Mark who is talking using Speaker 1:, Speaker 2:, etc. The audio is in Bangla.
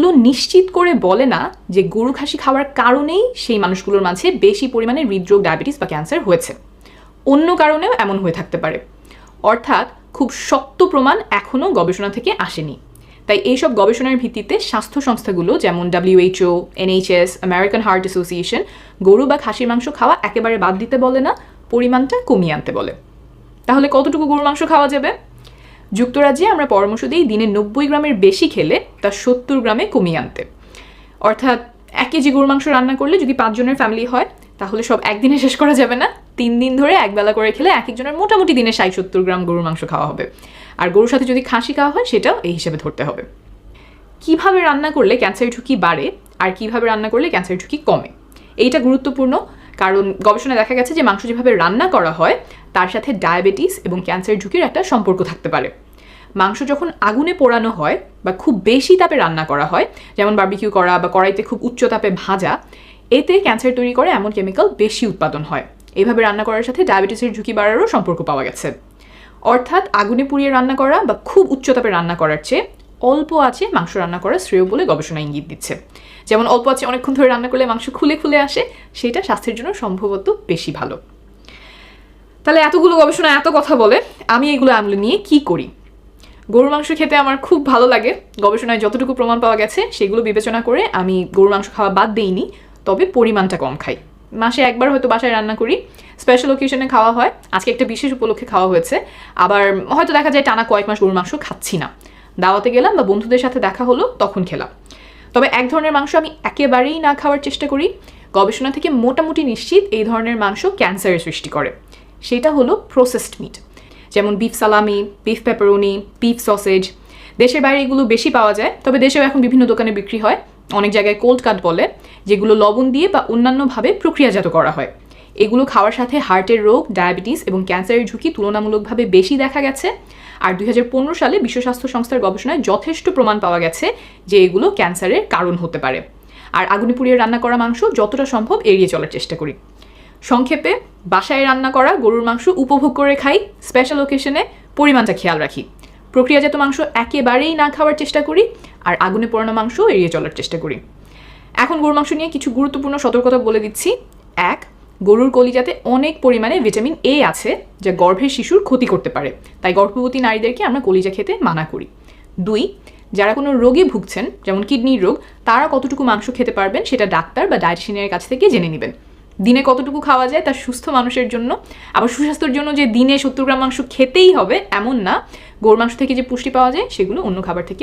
Speaker 1: নিশ্চিত করে বলে না যে গরু খাসি খাওয়ার কারণেই সেই মানুষগুলোর মাঝে বেশি পরিমাণে হৃদরোগ, ডায়াবেটিস বা ক্যান্সার হয়েছে। অন্য কারণেও এমন হয়ে থাকতে পারে। অর্থাৎ খুব শক্ত প্রমাণ এখনও গবেষণা থেকে আসেনি। তাই এইসব গবেষণার ভিত্তিতে স্বাস্থ্য সংস্থাগুলো যেমন WHO, NHS, American heart association গরু বা খাসির মাংস খাওয়া একেবারে বাদ দিতে বলে না, পরিমাণটা কমিয়ে আনতে বলে। তাহলে কতটুকু গরুর মাংস খাওয়া যাবে? যুক্তরাজ্যে আমরা পরামর্শ দিই দিনে 90 গ্রামের বেশি খেলে তা 70 গ্রামে কমিয়ে আনতে। অর্থাৎ 1 কেজি গরুর মাংস রান্না করলে যদি 5 জনের ফ্যামিলি হয় তাহলে সব একদিনে শেষ করা যাবে না, 3 দিন ধরে একবেলা করে খেলে এক একজনের মোটামুটি দিনে 60-70 গ্রাম গরুর মাংস খাওয়া হবে। আর গরুর সাথে যদি খাসি খাওয়া হয় সেটাও এই হিসেবে ধরতে হবে। কিভাবে রান্না করলে ক্যান্সারের ঝুঁকি বাড়ে আর কিভাবে রান্না করলে ক্যান্সারের ঝুঁকি কমে, এইটা গুরুত্বপূর্ণ। কারণ গবেষণায় দেখা গেছে যে মাংস যেভাবে রান্না করা হয় তার সাথে ডায়াবেটিস এবং ক্যান্সারের ঝুঁকির একটা সম্পর্ক থাকতে পারে। মাংস যখন আগুনে পোড়ানো হয় বা খুব বেশি তাপে রান্না করা হয়, যেমন বারবিকিউ করা বা কড়াইতে খুব উচ্চ তাপে ভাজা, এতে ক্যান্সার তৈরি করে এমন কেমিক্যাল বেশি উৎপাদন হয়। এইভাবে রান্না করার সাথে ডায়াবেটিসের ঝুঁকি বাড়ারও সম্পর্ক পাওয়া গেছে। অর্থাৎ আগুনে পুড়িয়ে রান্না করা বা খুব উচ্চ তাপে রান্না করার চেয়ে অল্প আছে মাংস রান্না করা শ্রেয় বলে গবেষণা ইঙ্গিত দিচ্ছে। যেমন অল্প আছে অনেকক্ষণ ধরে রান্না করলে মাংস খুলে খুলে আসে, সেটা স্বাস্থ্যের জন্য সম্ভবত বেশি ভালো। তাহলে এতগুলো গবেষণা এত কথা বলে আমি এগুলো আমলে নিয়ে কি করি? গরুর মাংস খেতে আমার খুব ভালো লাগে। গবেষণায় যতটুকু প্রমাণ পাওয়া গেছে সেগুলো বিবেচনা করে আমি গরুর মাংস খাওয়া বাদ দেইনি, তবে পরিমাণটা কম খাই। মাসে একবার হয়তো বাসায় রান্না করি, স্পেশাল অকেশনে খাওয়া হয়, আজকে একটা বিশেষ উপলক্ষে খাওয়া হয়েছে। আবার হয়তো দেখা যায় টানা কয়েক মাস গরুর মাংস খাচ্ছি না, দাওয়াতে গেলাম বা বন্ধুদের সাথে দেখা হলো তখন খেলাম। তবে এক ধরনের মাংস আমি একেবারেই না খাওয়ার চেষ্টা করি, গবেষণা থেকে মোটামুটি নিশ্চিত এই ধরনের মাংস ক্যান্সারের সৃষ্টি করে। সেটা হলো প্রসেসড মিট, যেমন বিফ সালামি, বিফ পেপারোনি, বিফ সসেজ। দেশের বাইরে এগুলো বেশি পাওয়া যায়, তবে দেশেও এখন বিভিন্ন দোকানে বিক্রি হয়। অনেক জায়গায় কোল্ড কাট বলে, যেগুলো লবণ দিয়ে বা অন্যান্যভাবে প্রক্রিয়াজাত করা হয়। এগুলো খাওয়ার সাথে হার্টের রোগ, ডায়াবেটিস এবং ক্যান্সারের ঝুঁকি তুলনামূলকভাবে বেশি দেখা গেছে। আর 2015 সালে বিশ্ব স্বাস্থ্য সংস্থার গবেষণায় যথেষ্ট প্রমাণ পাওয়া গেছে যে এগুলো ক্যান্সারের কারণ হতে পারে। আর আগুনে পুড়িয়ে রান্না করা মাংস যতটা সম্ভব এড়িয়ে চলার চেষ্টা করি। সংক্ষেপে, বাসায় রান্না করা গরুর মাংস উপভোগ করে খাই, স্পেশাল অকেশনে পরিমাণটা খেয়াল রাখি। প্রক্রিয়াজাত মাংস একেবারেই না খাওয়ার চেষ্টা করি, আর আগুনে পোড়ানো মাংস এড়িয়ে চলার চেষ্টা করি। এখন গরুর মাংস নিয়ে কিছু গুরুত্বপূর্ণ সতর্কতা বলে দিচ্ছি। 1, গরুর কলিজাতে অনেক পরিমাণে ভিটামিন A আছে, যা গর্ভের শিশুর ক্ষতি করতে পারে, তাই গর্ভবতী নারীদেরকে আমরা কলিজা খেতে মানা করি। 2, যারা কোনো রোগে ভুগছেন, যেমন কিডনির রোগ, তারা কতটুকু মাংস খেতে পারবেন সেটা ডাক্তার বা ডায়েটিশিয়ানের কাছ থেকে জেনে নেবেন। দিনে কতটুকু খাওয়া যায় তা সুস্থ মানুষের জন্য। আবার সুস্বাস্থ্যের জন্য যে দিনে 70 গ্রাম মাংস খেতেই হবে এমন না, গরুর মাংস থেকে যে পুষ্টি পাওয়া যায় সেগুলো অন্য খাবার থেকেও